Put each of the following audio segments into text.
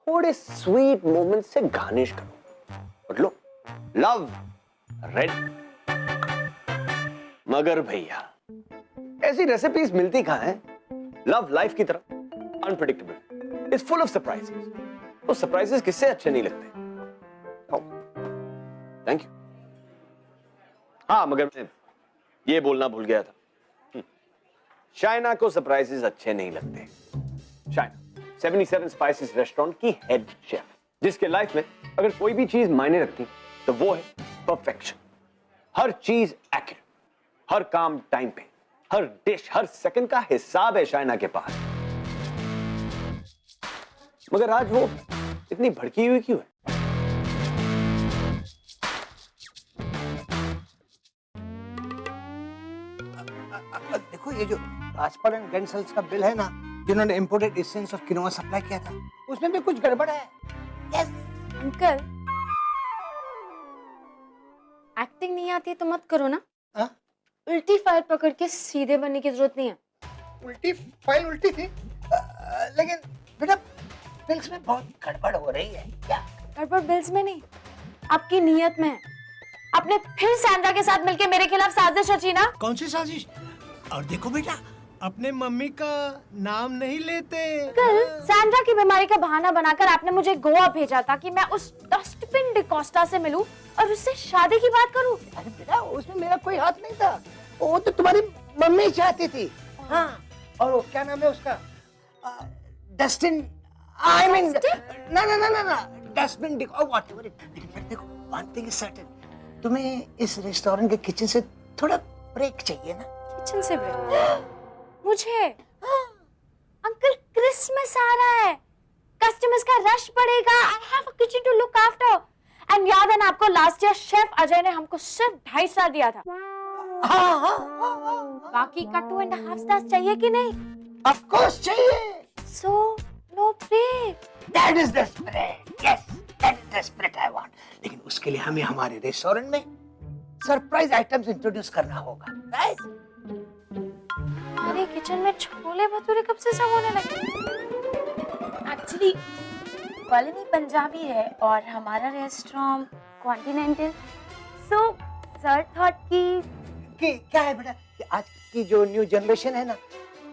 थोड़े sweet moment से garnish करो और लो लव रेडी। मगर भैया ऐसी रेसिपीज मिलती कहां है? लव लाइफ की तरह unpredictable, it's full of surprises. तो सरप्राइजेस किससे अच्छे नहीं लगते? Thank you. हाँ मगर मैं ये बोलना भूल गया था, शाइना को सरप्राइजेस अच्छे नहीं लगते। शाइना 77 स्पाइसेस रेस्टोरेंट की हेड शेफ, जिसके लाइफ में अगर कोई भी चीज मायने रखती तो वो है परफेक्शन। हर चीज एक्यूरेट, हर काम टाइम पे, हर डिश हर सेकंड का हिसाब है शाइना के पास। मगर आज वो इतनी भड़की हुई क्यों है? देखो ये जो राजपाल एंड गेंसल्स का बिल है ना, जिन्होंने इंपोर्टेड एसेंस और किनोआ सप्लाई किया था, उसमें भी कुछ गड़बड़ है। यस अंकल, एक्टिंग नहीं आती है तो मत करो ना। हाँ? उल्टी फाइल पकड़ के सीधे बनने की जरूरत नहीं है। उल्टी फाइल उल्टी थी, लेकिन बेटा बिल्स में बहुत गड़बड़ हो रही है। क्या गड़बड़ बिल्स में नहीं, आपकी नीयत में है। आपने फिर सैंड्रा के साथ मिलकर मेरे खिलाफ साजिश रची ना। कौन सी साजिश? और देखो बेटा, अपने मम्मी का नाम नहीं लेते। कल सैंड्रा की बीमारी का बहाना बनाकर आपने मुझे गोवा भेजा था कि मैं उस डस्टबिन डिकोस्टा से मिलूं और उससे शादी की बात करूं। अरे बेटा उसमें मेरा कोई हाथ नहीं था, वो तो तुम्हारी मम्मी चाहती थी। हाँ, और वो क्या नाम है उसका? डस्टिन, आई मीन ना ना ना ना ना डस्टबिन डिको व्हाटएवर इट। लेकिन फिर देखो, वन थिंग इज सर्टेन, तुम्हें इस रेस्टोरेंट के किचन से थोड़ा ब्रेक चाहिए ना। किचन से ब्रेक मुझे? अंकल क्रिसमस आ रहा है, कस्टमर्स का रश बढ़ेगा। I have a kitchen to look after. And याद है ना आपको, लास्ट ईयर शेफ अजय ने हमको सिर्फ 2.5 स्टार दिया था। बाकी का 2.5 स्टार्स चाहिए कि नहीं? ऑफ कोर्स चाहिए। So no break. That is the spirit. Yes, that is the spirit I want. लेकिन उसके लिए हमें हमारे रेस्टोरेंट में सरप्राइज आइटम्स इंट्रोड्यूस करना होगा, राइट? मेरे किचन में छोले भटूरे कब से सब होने लगे? एक्चुअली कॉलोनी पंजाबी है और हमारा restaurant continental, so sir thought कि क्या है बेटा कि आज की जो न्यू जनरेशन है ना,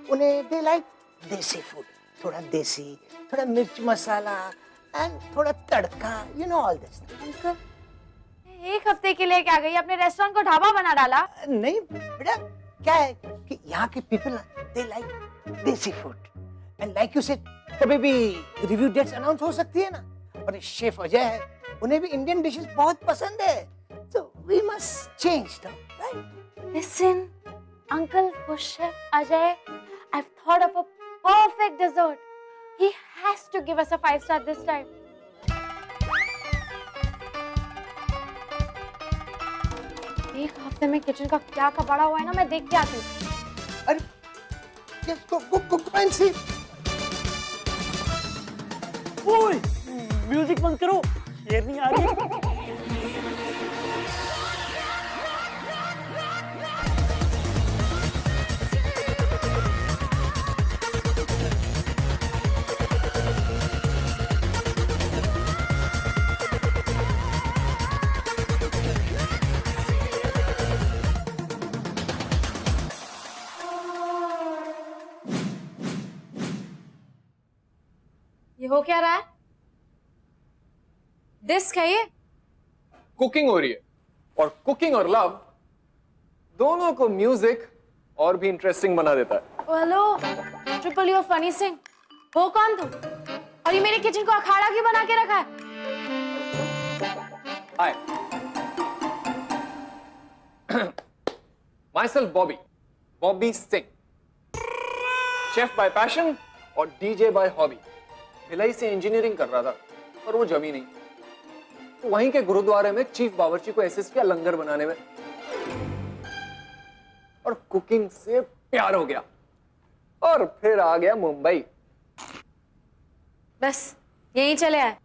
उन्हें दे लाइक देसी फूड, थोड़ा देसी, थोड़ा मिर्च मसाला एंड थोड़ा तड़का, you know all this. Uncle, एक हफ्ते के लिए क्या गई, अपने रेस्टोरेंट को ढाबा बना डाला? नहीं बेटा, क्या है कि यहाँ के पीपल दे लाइक देसी food and like you said, कभी भी रिव्यू डेट्स अनाउंस हो सकती है ना, और शेफ अजय है, उन्हें भी इंडियन डिशेस बहुत पसंद है, so we must change them, right? Listen, Uncle, for Chef Ajay, I've thought of a perfect dessert. He has to give us a 5-star this time. एक हफ्ते में किचन का क्या कबाड़ा हुआ है ना, मैं देख के आती हूँ। अरे yes, go and see. ओए, म्यूजिक बंद करो, शेरनी आ रही है। ये हो क्या रहा है? डिस्क है ये? कुकिंग हो रही है, और कुकिंग और लव दोनों को म्यूजिक और भी इंटरेस्टिंग बना देता है। Hello triple U funny Singh, हो कौन तुम? और ये मेरे किचन को अखाड़ा क्यों बना के रखा है? Hi, myself Bobby Singh, chef by passion और डीजे बाय हॉबी। भिलाई से इंजीनियरिंग कर रहा था पर वो जमी नहीं, तो वहीं के गुरुद्वारे में चीफ बावर्ची को असिस्ट किया लंगर बनाने में, और कुकिंग से प्यार हो गया और फिर आ गया मुंबई। बस यहीं चले आए।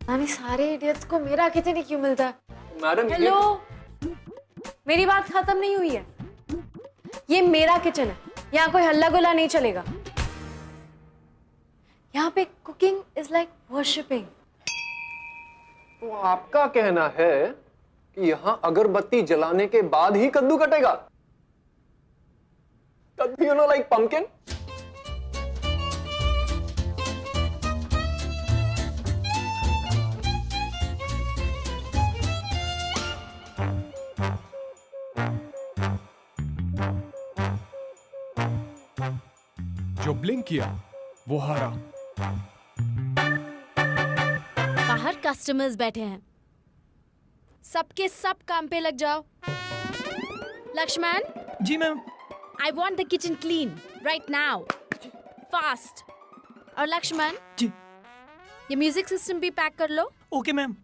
नानी, सारे इडियट्स को मेरा किचन ही क्यों मिलता है? मैडम हेलो, मेरी बात खत्म नहीं हुई है। ये मेरा किचन है, यहाँ कोई हल्ला गुल्ला नहीं चलेगा। यहाँ पे कुकिंग इज लाइक वर्शिपिंग। तो आपका कहना है कि यहाँ अगरबत्ती जलाने के बाद ही कद्दू कटेगा? कद्दू, you know, like pumpkin? जो ब्लिंक किया वो हारा। बाहर कस्टमर्स बैठे हैं, सबके सब काम पे लग जाओ। Lakshman, ji ma'am. I want the kitchen clean right now, fast. और लक्ष्मण जी। ये म्यूजिक सिस्टम भी पैक कर लो। Okay ma'am.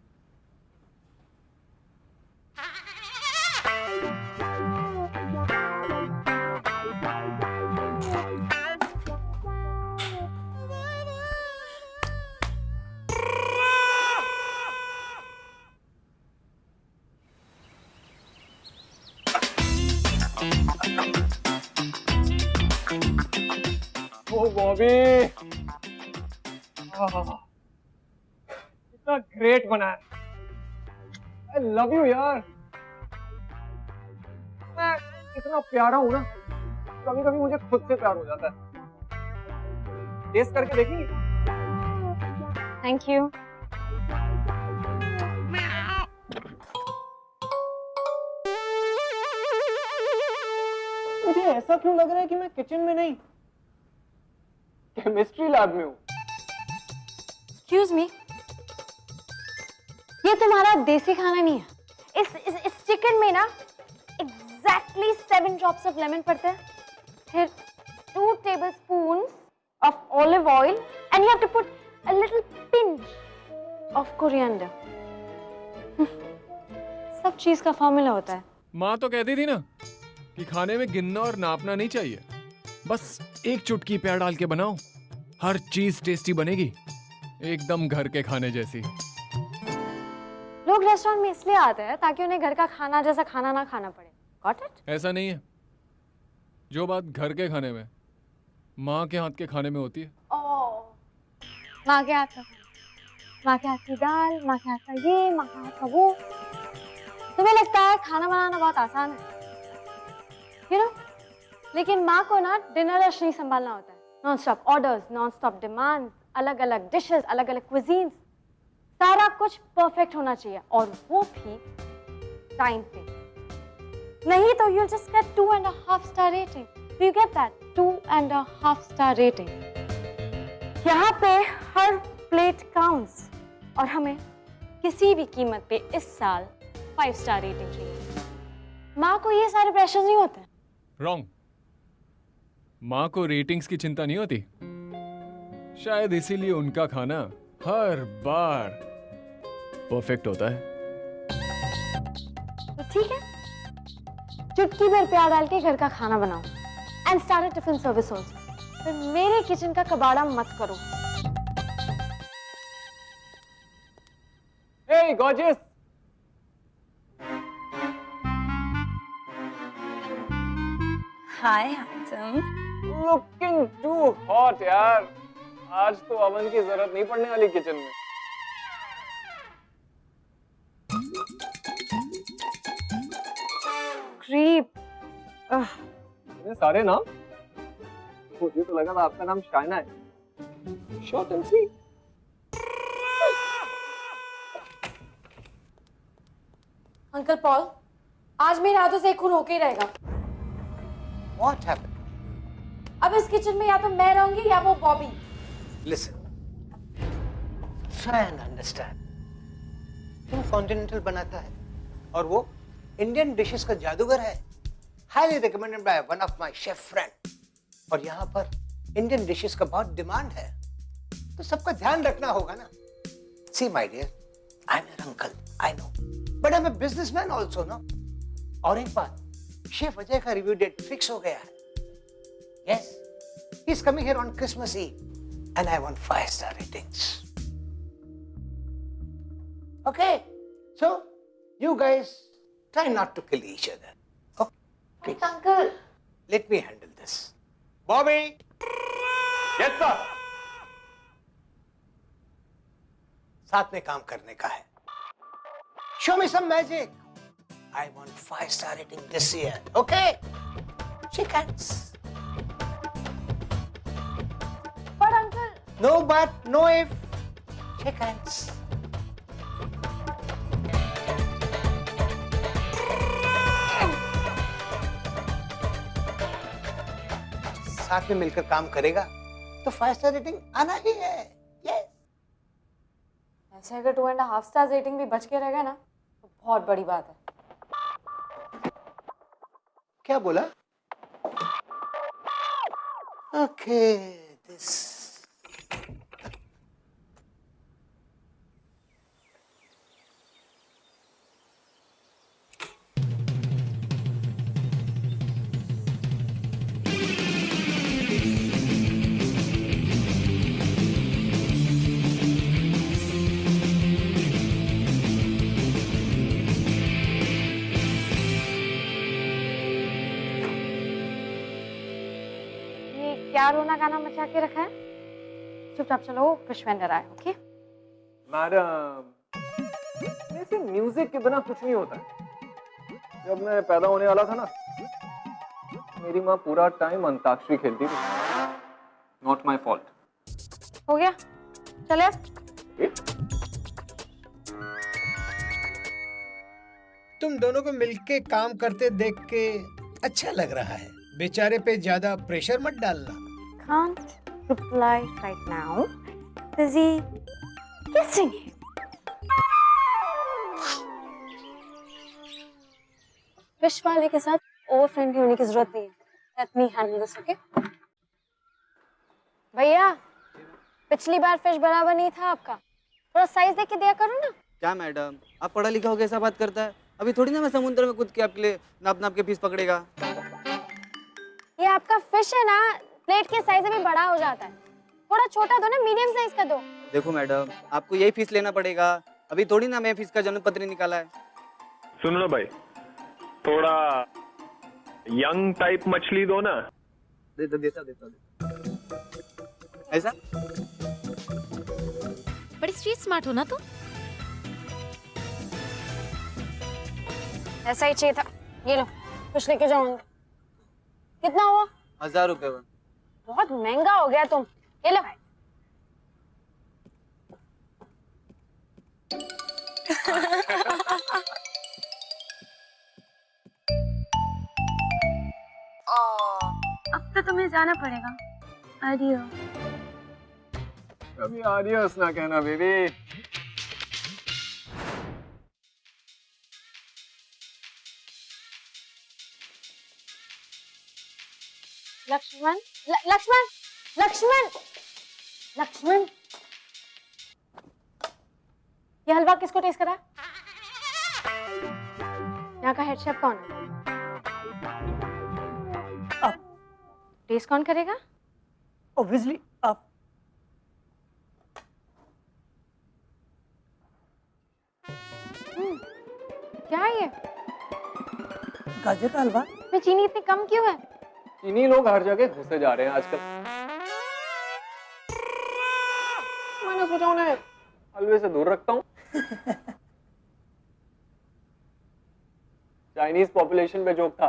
ओ बॉबी, इतना ग्रेट बना है। आई लव यू यार। मैं इतना प्यारा हूं ना, कभी कभी मुझे खुद से प्यार हो जाता है। टेस्ट करके देखेंगे? Thank you. मुझे ऐसा क्यों लग रहा है कि मैं किचन में नहीं, केमिस्ट्री लैब में हूँ। एक्सक्यूज मी, ये तुम्हारा देसी खाना नहीं है। इस चिकन में ना एग्जैक्टली 7 ड्रॉप्स ऑफ लेमन पड़ते हैं, फिर 2 tablespoons of olive oil and you have to put a little pinch of coriander. सब चीज का फॉर्मूला होता है। माँ तो कहती थी ना कि खाने में गिनना और नापना नहीं चाहिए, बस एक चुटकी प्यार डाल के बनाओ, हर चीज टेस्टी बनेगी, एकदम घर के खाने जैसी। लोग रेस्टोरेंट में इसलिए आते हैं ताकि उन्हें घर का खाना जैसा खाना ना खाना पड़े। Got it? ऐसा नहीं है, जो बात घर के खाने में, माँ के हाथ के खाने में होती है। माँ के हाथ का, माँ के हाथ की दाल, माँ के हाथ का ये, माँ के हाथ का वो। तुम्हें लगता है खाना बनाना बहुत आसान है, you know? लेकिन माँ को ना डिनर रश नहीं संभालना होता है। Non stop orders, non stop demands, अलग अलग डिशेस, अलग अलग क्विजीन्स, सारा कुछ परफेक्ट होना चाहिए, और वो भी टाइम पे। नहीं तो you'll just get 2.5 star rating. Do you get that? 2.5 star rating. यहाँ पे हर प्लेट काउंट्स, और हमें किसी भी कीमत पे इस साल 5 स्टार रेटिंग चाहिए। माँ को ये सारे प्रेशर्स नहीं होते। रॉन्ग। माँ को रेटिंग्स की चिंता नहीं होती, शायद इसीलिए उनका खाना हर बार परफेक्ट होता है। तो ठीक है, चुटकी भर प्यार डाल के घर का खाना बनाओ and start a tiffin service also. फिर मेरे किचन का कबाड़ा मत करो। Hey, gorgeous! Hi, handsome. Looking too hot, यार। आज तो अवन की जरूरत नहीं पड़ने वाली किचन में। क्रीप। ये सारे नाम? मुझे तो लगा था आपका नाम शाइना है। Short and sweet. Uncle Paul, आज मेरे हाथों से एक खून होके ही रहेगा। What happened? अब इस किचन में या तो मैं रहूंगी या वो Bobby. Listen. Try and understand. तुम कॉन्टिनेंटल बनाता है और वो इंडियन डिशेस का जादूगर है, highly recommended by one of my chef friend. और यहाँ पर इंडियन डिशेस का बहुत डिमांड है, तो सबका ध्यान रखना होगा ना। See my dear, I'm your uncle, I know, but I'm a businessman also, no? और एक बात, शेफ अजय का रिव्यू डेट फिक्स हो गया है। Yes, he's coming here on Christmas Eve, and I want 5 star ratings. Okay, so you guys try not to kill each other. Okay, please. Uncle, Let me handle this. Bobby, Yes, sir. साथ में काम करने का है। Show me some magic. I want 5-star rating this year, okay? Shake hands. But uncle, no but, no if. Shake hands. साथ में मिलकर काम करेगा तो 5-star रेटिंग आना ही है। यस। ऐसे अगर 2.5 stars रेटिंग भी बच के रहेगा ना तो बहुत बड़ी बात है। क्या बोला? ओके, दिस क्या रोना गाना मचा के रखा है? चुपचाप चलो, फिश वेंडर आए। ओके मैडम, ऐसे म्यूजिक के बिना कुछ नहीं होता है। जब मैं पैदा होने वाला था ना, मेरी माँ पूरा टाइम अंताक्षरी खेलती थी। Not my fault. हो गया, चले। तुम दोनों को मिलके काम करते देख के अच्छा लग रहा है। बेचारे पे ज्यादा प्रेशर मत डालना। Can't reply right now. Busy kissing him. Fish वाले के साथ ओवर फ्रेंडली होने की जरूरत नहीं है। Let me handle this, okay? भैया, पिछली बार फिश बराबर नहीं था आपका, थोड़ा साइज देख के दिया करो ना। क्या मैडम, आप पढ़ा लिखा हो कैसा बात करता है? अभी थोड़ी ना मैं समुद्र में कूद के आपके लिए नाप नाप के पीस पकड़ेगा। ये आपका फिश है ना, प्लेट के साइज में बड़ा हो जाता है। थोड़ा छोटा दो ना, मीडियम साइज का दो। देखो मैडम, आपको यही फीस लेना पड़ेगा। अभी थोड़ी ना मैं फीस का जन्म पत्र निकाला है। सुन लो भाई, थोड़ा यंग टाइप मछली दो ना। देता ऐसा। बड़ी स्ट्रीट स्मार्ट हो ना तुम। ऐसा ही चाहिए था। ये लो, कुछ लेके जाओ। कितना हुआ? 1000 रुपए। बहुत महंगा हो गया तुम। ये लो। अब तो तुम्हें जाना पड़ेगा। आदियो। कभी आदियोस ना कहना बेबी। लक्ष्मण, लक्ष्मण, लक्ष्मण, लक्ष्मण, ये हलवा किसको टेस्ट करा? यहाँ का हेड शेफ कौन है? टेस्ट कौन करेगा? ऑब्वियसली आप। क्या है ये? गाजर का हलवा। इसमें चीनी इतनी कम क्यों है? चीनी लोग हर जगह घुसे जा रहे हैं आजकल। मैंने सोचा उन्हें हलवे से दूर रखता हूँ। चाइनीज पॉपुलेशन पे जोक था।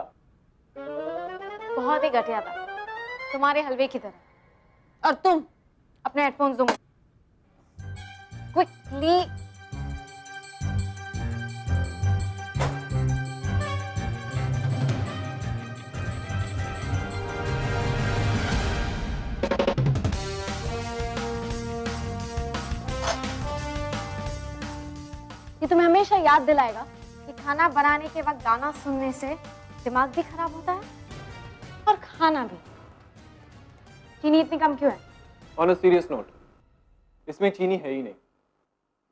बहुत ही घटिया था, तुम्हारे हलवे की तरह। और तुम अपने हेडफोन्स दो क्विकली। ये तुम्हें हमेशा याद दिलाएगा कि खाना बनाने के वक्त गाना सुनने से दिमाग भी खराब होता है और खाना भी। चीनी इतनी कम क्यों है? ऑन अ सीरियस नोट, इसमें चीनी है ही नहीं।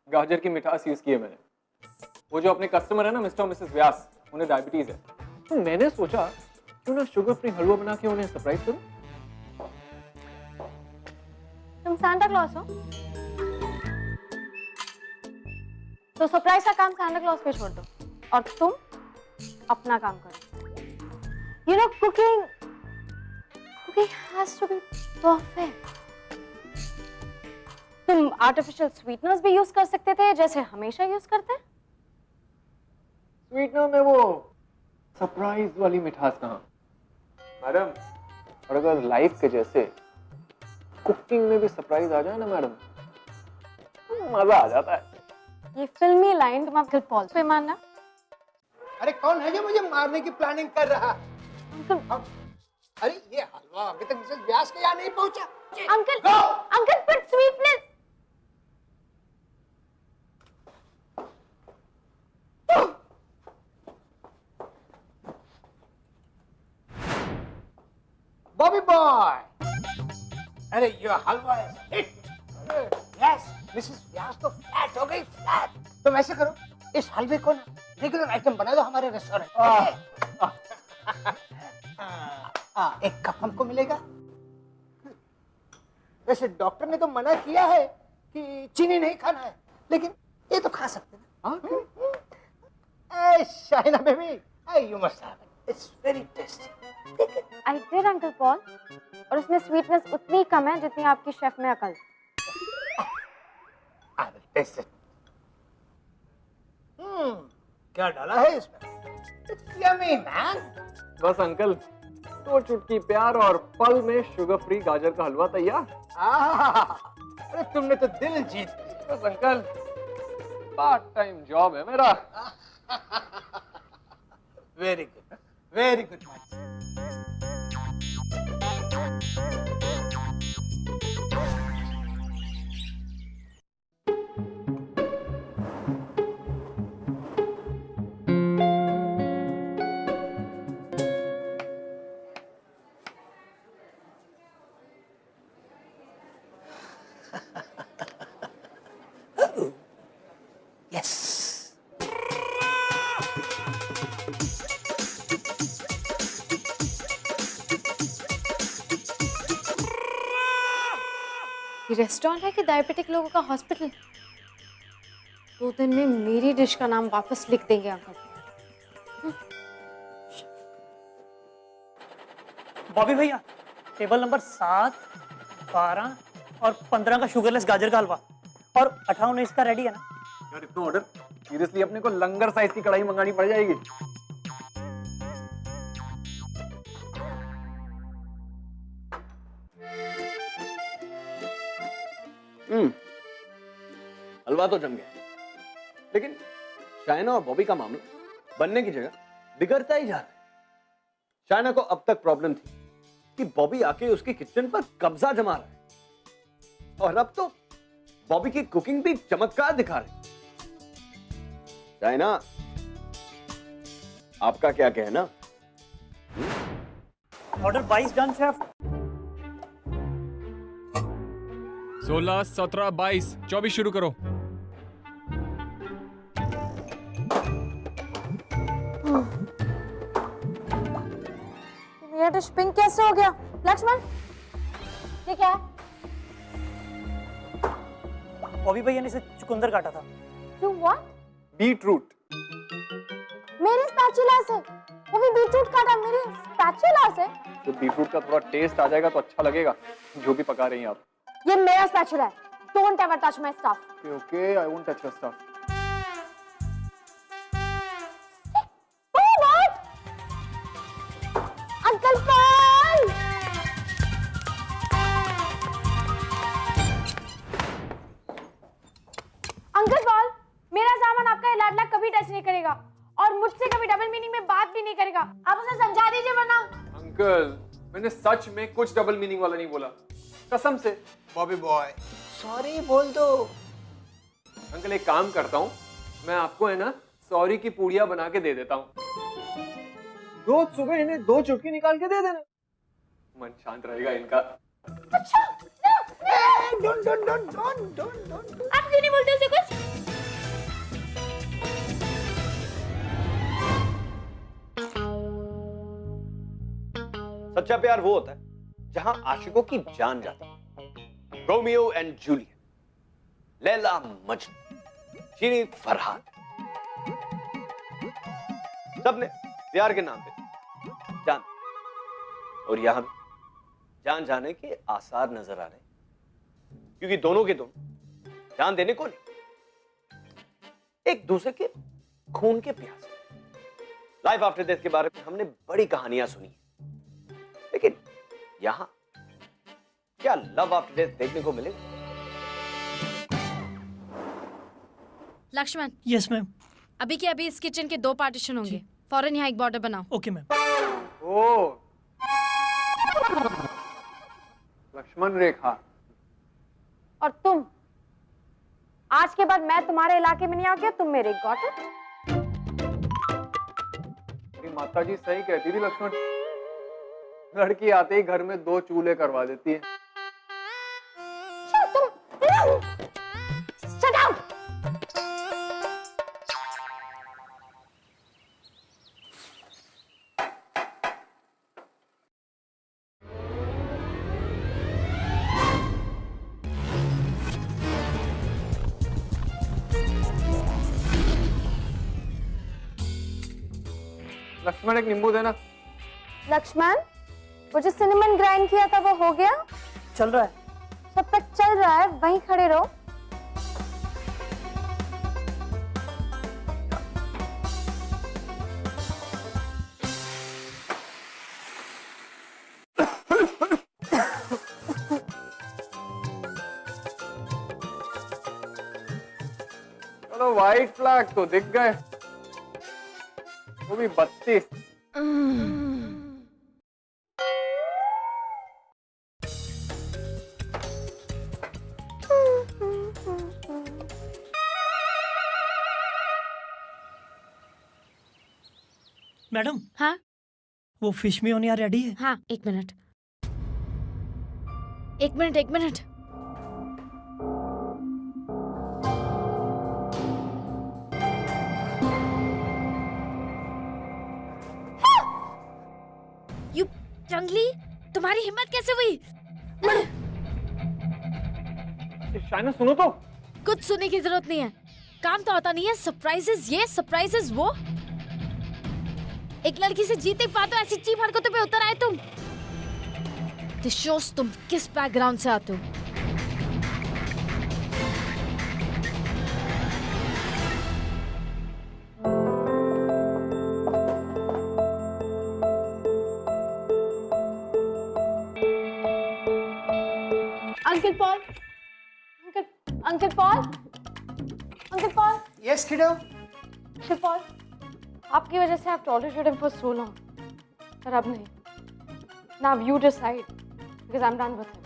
गाजर की मिठास यूज की है मैंने। वो जो अपने कस्टमर है ना, मिस्टर और मिसेस व्यास, उन्हें डायबिटीज है, तो मैंने सोचा क्यों ना शुगर फ्री हलवा बना के उन्हें सरप्राइज करूं। तुम सांता क्लॉस हो तो सरप्राइज का काम सांता क्लॉस पे छोड़ दो और तुम अपना काम करो। You know cooking has to be perfect. तुम आर्टिफिशियल स्वीटनर्स भी यूज कर सकते थे जैसे हमेशा यूज करते हैं। स्वीटनर में वो सरप्राइज वाली मिठास कहाँ मैडम? और अगर लाइफ के जैसे कुकिंग में भी सरप्राइज आ जाए ना मैडम, तो मजा आ जाता है। ये फिल्मी लाइन तुम अंकल पॉल पे मानना। अरे कौन है जो मुझे मारने की प्लानिंग कर रहा? अंकल अरे ये हलवा अभी तक मिसेस व्यास के यहाँ नहीं पहुंचा। अंकल अंकल पर स्वीटनेस। बॉबी बॉय, अरे ये हलवा है हिट। यस, मिसेस व्यास तो फ्लैट हो गई, फ्लैट। तो वैसे करो, इस हलवे को ना रेगुलर आइटम बना दो हमारे रेस्टोरेंट। एक कप हमको मिलेगा। वैसे डॉक्टर ने तो मना किया है कि चीनी नहीं खाना है, लेकिन ये तो खा सकते हैं। Shaina baby, you must have it, it's very tasty. I did uncle Paul, और उसमें स्वीटनेस उतनी कम है जितनी आपकी शेफ में अकल। I will taste it. क्या डाला है इसमें? It's yummy, man. बस अंकल, 2 चुटकी प्यार और पल में शुगर फ्री गाजर का हलवा तैयार। अरे तुमने तो दिल जीत लिया। बस अंकल, पार्ट टाइम जॉब है मेरा। Very good, very good. Yes. ये रेस्टोरेंट है कि डायबिटिक लोगों का हॉस्पिटल? 2 दिन में मेरी डिश का नाम वापस लिख देंगे अंकल। बॉबी भैया, टेबल नंबर 7, 12 और 15 का शुगरलेस गाजर का हलवा और 18-19 का रेडी है ना? यार इतना ऑर्डर, सीरियसली अपने को लंगर साइज की कढ़ाई मंगानी पड़ जाएगी। हलवा तो जम गया, लेकिन शाइना और बॉबी का मामला बनने की जगह बिगड़ता ही जा रहा है। शाइना को अब तक प्रॉब्लम थी कि बॉबी आके उसकी किचन पर कब्जा जमा रहा है, और अब तो बॉबी की कुकिंग भी चमत्कार दिखा रही। शाइना, आपका क्या कहना? Order 22 done chef. 16, 17, 22, 24 शुरू करो। मेरा डिश पिंक कैसे हो गया? लक्ष्मण, ये क्या है? बॉबी भैया ने इसे चुकंदर काटा था। You what? Beetroot. मेरे स्पैचुला से? वो भी बीटरूट काटा मेरे स्पैचुला से? तो बीट रूट का थोड़ा टेस्ट आ जाएगा तो अच्छा लगेगा, जो भी पका रही हैं आप। ये मेरा स्पैचुला है। Don't ever touch my stuff. Okay, I won't touch your stuff. Oh what? Uncle Paul! Uncle Paul, मेरा सामान आपका ये लाडला कभी टच नहीं करेगा और मुझसे कभी डबल मीनिंग में बात भी नहीं करेगा। आप उसे समझा दीजिए वरना। अंकल, मैंने सच में कुछ डबल मीनिंग वाला नहीं बोला, कसम से। बॉबी बॉय, सॉरी बोल दो। अंकल एक काम करता हूँ, मैं आपको है ना सॉरी की पूड़ियाँ बना के दे देता हूँ। रोज सुबह इन्हें 2 चुटकी निकाल के दे देना, मन शांत रहेगा इनका। अच्छा, डोंट। आप क्यों नहीं बोलते उसे कुछ? सच्चा प्यार वो होता है जहां आशिकों की जान जाती है। Romeo and Juliet, Laila Majnu, Shirin Farhad, सबने प्यार के नाम पे जान, और यहां भी जान जाने के आसार नजर आ रहे हैं, क्योंकि दोनों के दोनों जान देने को नहीं, एक दूसरे के खून के प्यासे। लाइफ आफ्टर डेथ के बारे में हमने बड़ी कहानियां सुनी है, लेकिन यहां क्या लव आफ्टर डेथ देखने को मिलेगा? Laxman, yes ma'am. अभी के अभी इस किचन के 2 पार्टीशन होंगे, फौरन यहाँ एक बॉर्डर बनाओ। Okay ma'am. Oh Lakshman Rekha. और तुम, आज के बाद मैं तुम्हारे इलाके में नहीं आ गया, तुम मेरे गॉट इट? माता जी सही कहती थी लक्ष्मण, लड़की आते ही घर में 2 चूल्हे करवा देती है। Shut up! लक्ष्मण एक नींबू देना। लक्ष्मण, वो जो सिनेमन ग्राइंड किया था वो हो गया? चल रहा है। जब तक चल रहा है वहीं खड़े रहो। चलो व्हाइट फ्लैग तो दिख गए, वो भी 32। मैडम, हाँ वो फिश मेयोनिया रेडी है? हाँ, 1 मिनट, 1 मिनट, 1 मिनट। यू जंगली, तुम्हारी हिम्मत कैसे हुई? शाइना सुनो तो। कुछ सुनने की जरूरत नहीं है, काम तो आता नहीं है। सरप्राइजेस ये, सरप्राइजेस वो। एक लड़की से जीते पाते ऐसी चीप हरकतों पे उतर आए तुम। दिस शोस तुम किस बैकग्राउंड से आते हो। Uncle Paul, uncle Paul, uncle Paul. Yes किडो। अंकल पॉल, आपकी वजह से I've tolerated him for so long, पर अब नहीं। Now you decide, because I'm done with him.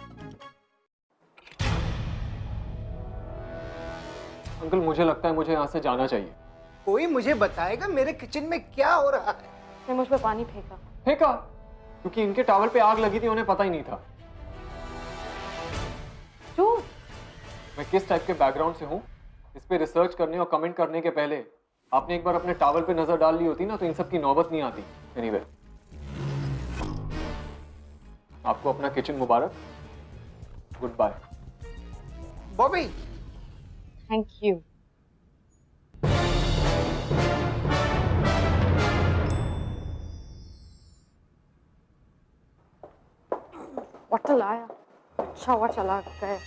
Uncle मुझे लगता है मुझे यहाँ से जाना चाहिए। कोई मुझे बताएगा मेरे किचन में क्या हो रहा है? उसने मुझ पे पानी फेंका। फेंका? क्योंकि इनके टॉवल पे आग लगी थी, उन्हें पता ही नहीं था। क्यों? मैं किस टाइप के बैकग्राउंड से हूँ इस पे रिसर्च करने और कमेंट करने के पहले आपने एक बार अपने टॉवल पे नजर डाल ली होती ना, तो इन सब की नौबत नहीं आती। एनीवे, आपको अपना किचन मुबारक। Good bye. Bobby, thank you. Bottle आया, अच्छा हुआ चला गया।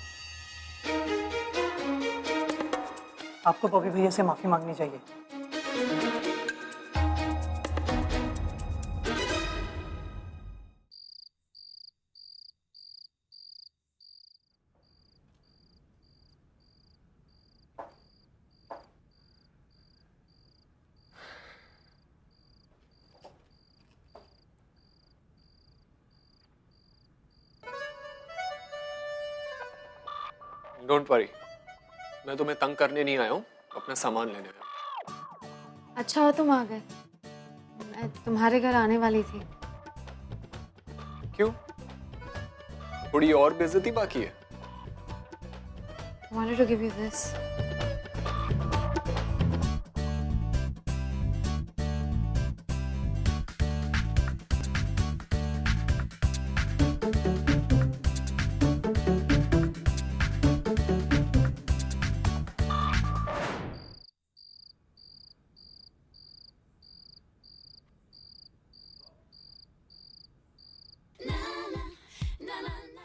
आपको बॉबी भैया से माफी मांगनी चाहिए। डोंट वरी, मैं तुम्हें तंग करने नहीं आया हूँ, अपना सामान लेने आया। अच्छा हो तुम आ गए, मैं तुम्हारे घर आने वाली थी। क्यों? थोड़ी और बेइज्जती बाकी है? I wanted to give you this.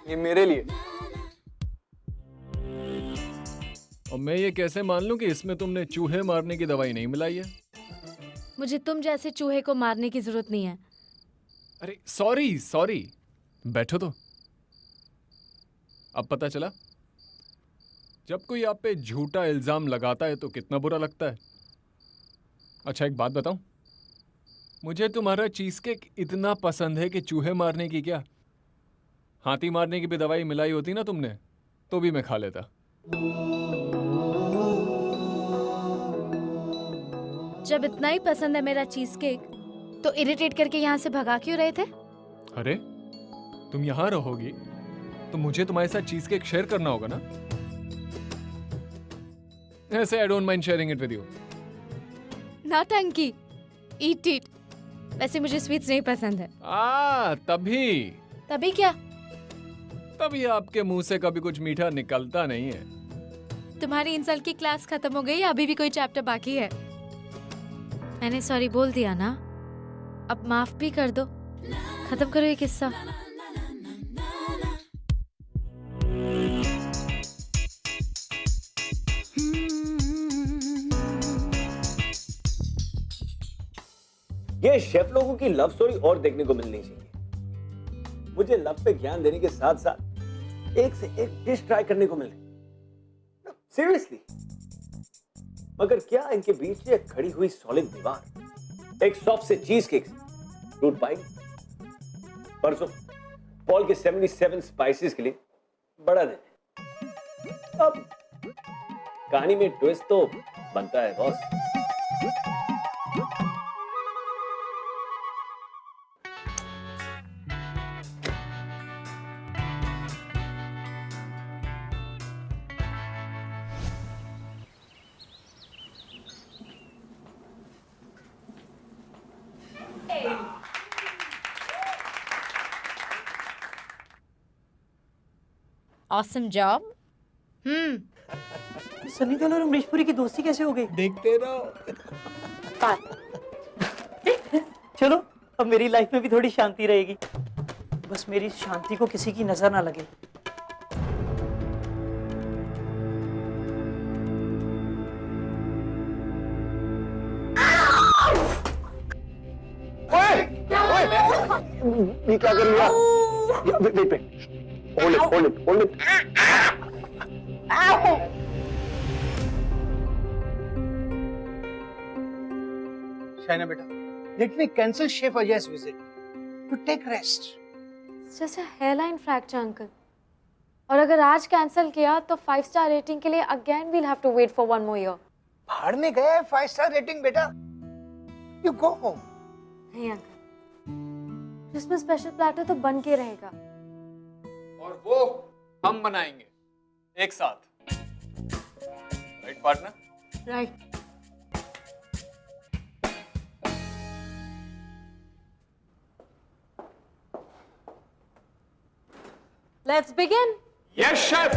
ये मेरे लिए। और मैं ये कैसे मान लूं कि इसमें तुमने चूहे मारने की दवाई नहीं मिलाई है? मुझे तुम जैसे चूहे को मारने की जरूरत नहीं है। अरे सॉरी सॉरी, बैठो तो। अब पता चला, जब कोई आप पे झूठा इल्जाम लगाता है तो कितना बुरा लगता है। अच्छा एक बात बताऊं, मुझे तुम्हारा चीज केक इतना पसंद है कि चूहे मारने की क्या, हाथी मारने की भी दवाई मिलाई होती ना तुमने तो भी मैं खा लेता। जब इतना ही पसंद है मेरा चीज केक, तो इरिटेट करके यहाँ से भगा क्यों रहे थे? अरे तुम यहाँ रहोगी तो मुझे तुम्हारे साथ चीज केक शेयर करना होगा ना। ऐसे I don't mind sharing it with you. नौटंकी, ईट इट। वैसे मुझे स्वीट्स नहीं पसंद है। तभी तभी क्या? तभी आपके मुंह से कभी कुछ मीठा निकलता नहीं है। तुम्हारी इंसल्ट की क्लास खत्म हो गई, अभी भी कोई चैप्टर बाकी है? मैंने सॉरी बोल दिया ना, अब माफ भी कर दो, खत्म करो ये किस्सा। ये शेफ लोगों की लव स्टोरी और देखने को मिलनी चाहिए। मुझे लव पे ज्ञान देने के साथ साथ एक से एक डिश ट्राई करने को मिल रही। सीरियसली। मगर क्या इनके बीच ये खड़ी हुई सॉलिड दीवार, एक सॉफ्ट से चीज केक, फ्रूट पाई, परसों पॉल के 77 स्पाइसेस के लिए बड़ा दिन है। अब कहानी में ट्विस्ट तो बनता है boss. Awesome job. Sunny Deol और अमरीश पुरी की दोस्ती कैसे हो गई? देखते रहो। चलो अब मेरी लाइफ में भी थोड़ी शांति रहेगी। बस मेरी शांति को किसी की नजर ना लगे। ये क्या कर लिया? Hold it. शाइना बेटा, let me cancel Chef Ajay's visit to take rest. जैसे हेयरलाइन फ्रैक्चर अंकल, और अगर आज कैंसिल किया तो 5 स्टार रेटिंग के लिए again we'll have to wait for 1 more year। भाड़ में गया है 5 स्टार रेटिंग बेटा। You go home. नहीं अंकल, क्रिसमस स्पेशल प्लेटर तो बन के रहेगा। और वो हम बनाएंगे एक साथ। Right partner? Right. Let's begin. Yes, chef.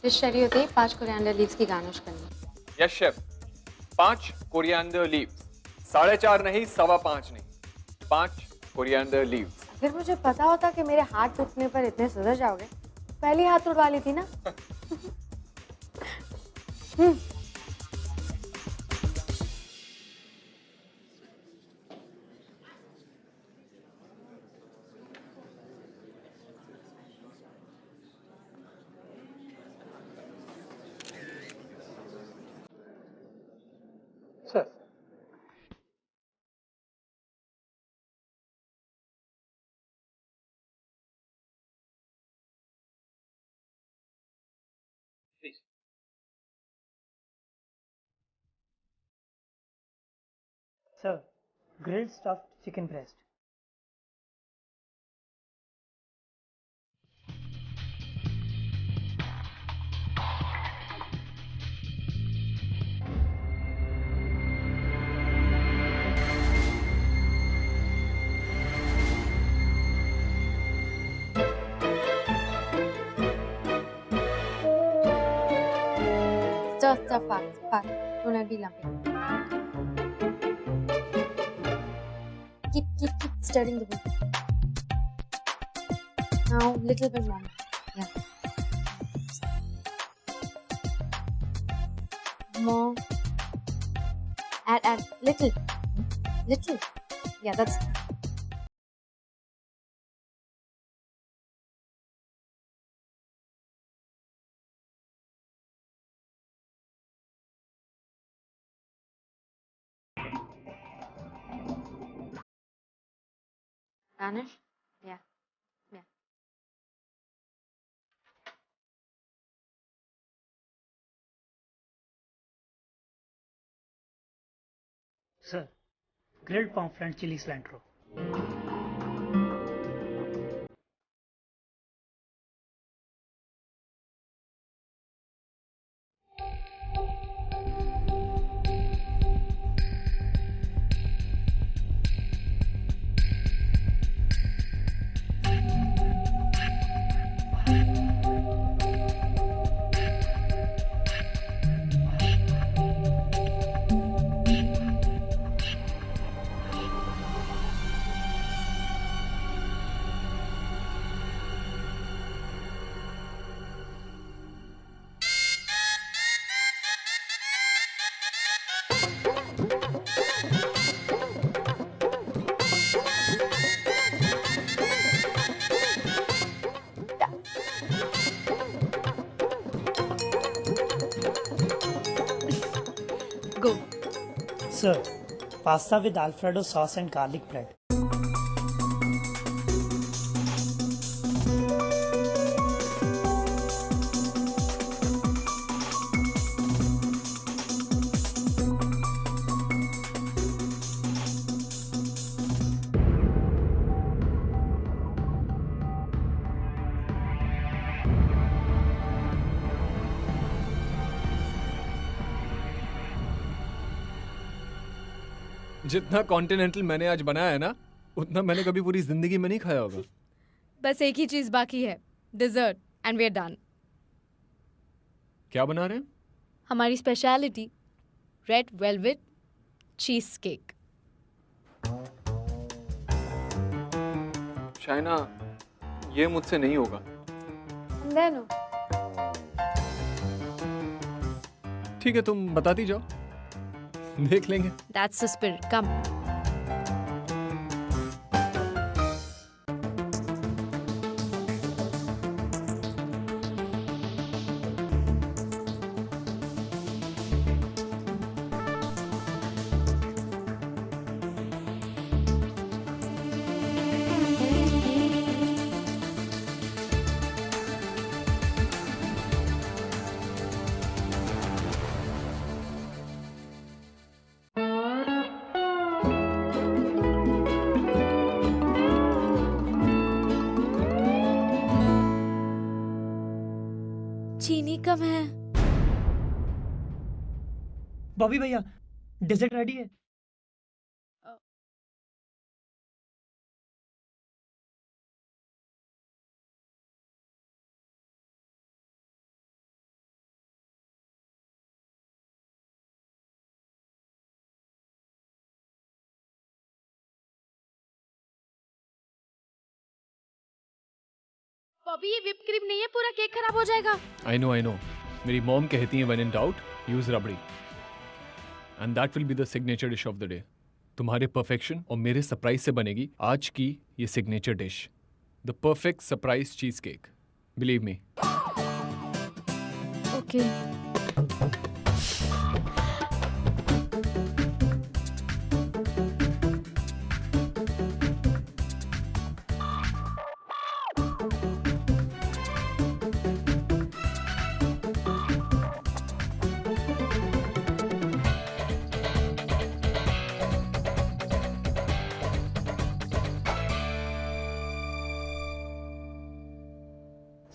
Dish ready होती है 5 कोरिएंडर लीव्स की गार्निश करनी। Yes, chef. 5 कोरिएंडर लीव्स, 4.5 नहीं, 5.25 नहीं, 5 कोरिएंडर लीव्स। अगर मुझे पता होता कि मेरे हाथ टूटने पर इतने सुधर जाओगे, पहले हाथ तुड़वा ली थी ना। Sir. Please. Sir, grilled stuffed chicken breast. Stir fast. Do not be lumpy. Keep stirring the bowl. Now, little bit more. Yeah. More. Add. Little. Little. Yeah, that's. Garnish? Yeah. Yeah. Sir, grilled pomfret chili cilantro. Go. Sir, pasta with Alfredo sauce and garlic bread. जितना continental मैंने आज बनाया है ना, उतना मैंने कभी पूरी जिंदगी में नहीं खाया होगा। बस एक ही चीज बाकी है, dessert, and we are done. क्या बना रहे हैं? हमारी speciality red velvet cheesecake. Shaina, ये मुझसे नहीं होगा। Then. ठीक है, तुम बताती जाओ, देख लेंगे। That's the spirit. Come. चीनी कब है? बॉबी भैया, डेजर्ट रेडी है। बॉबी, ये whipped cream नहीं है, पूरा केक खराब हो जाएगा। I know. मेरी मॉम कहती है when in doubt use rabri, and that will be the signature dish of the day. तुम्हारे परफेक्शन और मेरे सरप्राइज से बनेगी आज की ये signature dish, the perfect surprise cheese cake. Believe me. Okay.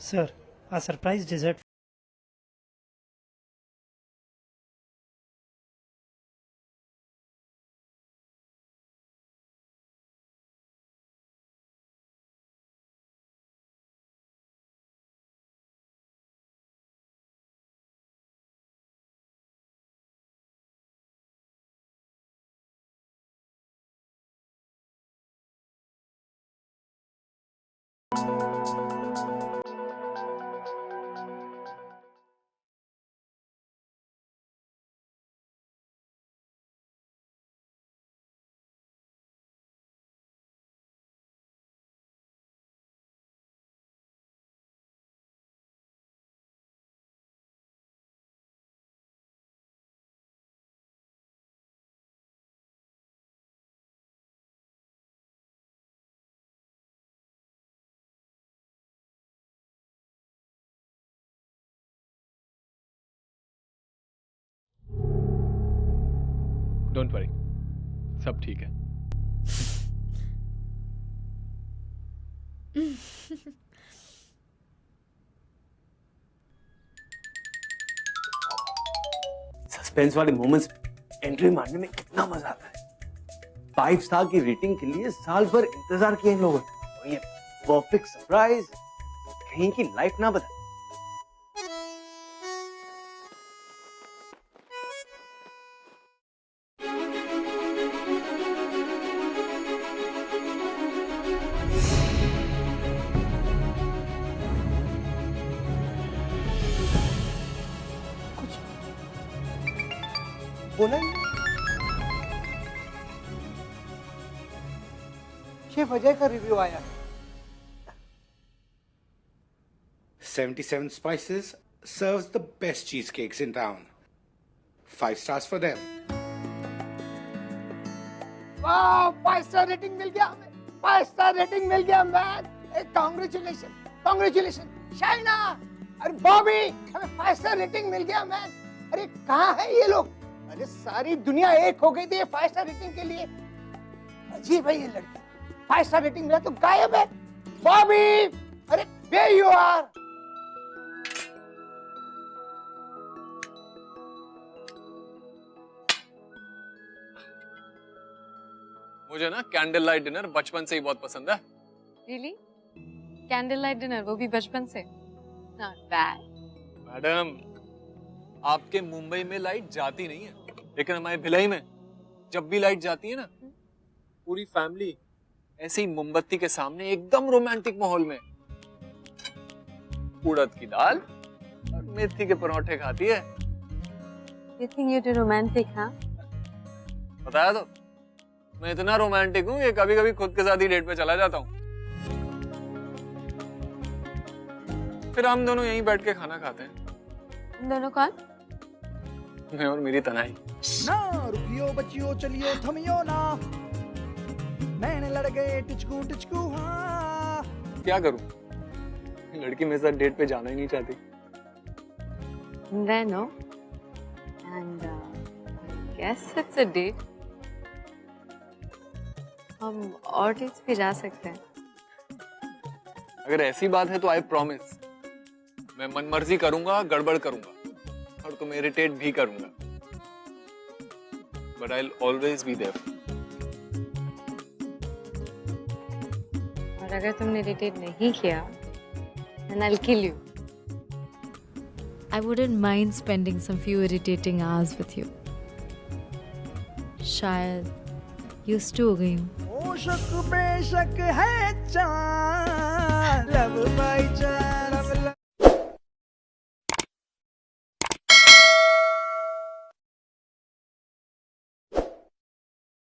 Sir, a surprise dessert. Don't worry, सब ठीक है। सस्पेंस वाले मोमेंट्स एंट्री मारने में कितना मजा आता है। 5 स्टार की रेटिंग के लिए साल भर इंतजार किए इन लोगों ने, और ये परफेक्ट सरप्राइज कहीं की लाइफ ना बदले। बोला ही नहीं। शेफ अजय का रिव्यू आया है। 77 Spices serves the best cheesecakes in town. 5 stars for them. वाह, 5 स्टार रेटिंग मिल गया हमें। 5 स्टार रेटिंग मिल गया मैन। Congratulation, congratulation Shaina. अरे बॉबी, हमें 5 स्टार रेटिंग मिल गया मैन। अरे कहाँ है ये लोग? अरे सारी दुनिया एक हो गई थी ये 5 स्टार रेटिंग के लिए। अजीब है ये लड़की, 5 स्टार रेटिंग मिला तो गायब है। बॉबी, अरे where you are? मुझे ना कैंडल लाइट डिनर बचपन से ही बहुत पसंद है। Really? कैंडल लाइट डिनर, वो भी बचपन से? Not bad. मैडम, आपके मुंबई में लाइट जाती नहीं है, लेकिन हमारे भिलाई में जब भी लाइट जाती है ना, पूरी फैमिली ऐसे ही मोमबत्ती के सामने एकदम रोमांटिक माहौल में उड़द की दाल और मेथी के परोठे खाती है। You think you're too romantic, हाँ? बताया तो, मैं इतना रोमांटिक हूँ कि कभी कभी खुद के साथ ही डेट पे चला जाता हूँ। फिर हम दोनों यहीं बैठ के खाना खाते हैं। तुम दोनों कौन? मैं और मेरी तनाई। ना रुकियो बच्चियों, चलियो थमियो ना, नैन लड़ गए टिचकू टिचकू। हाँ, क्या करूं, लड़की मेरे साथ डेट पे जाना ही नहीं चाहती। I know. And I guess it's a date. हम और डेट्स पे जा सकते हैं। अगर ऐसी बात है तो आई प्रॉमिस, मैं मनमर्जी करूंगा, गड़बड़ करूंगा और तुम्हें इरिटेट भी करूंगा, but I will always be there. और अगर तुमने इरिटेट नहीं किया, then I'll kill you. I wouldn't mind spending some few irritating hours with you. शायद used to हो गई हूँ। ओ शक बेशक है चार, लव बाई चार,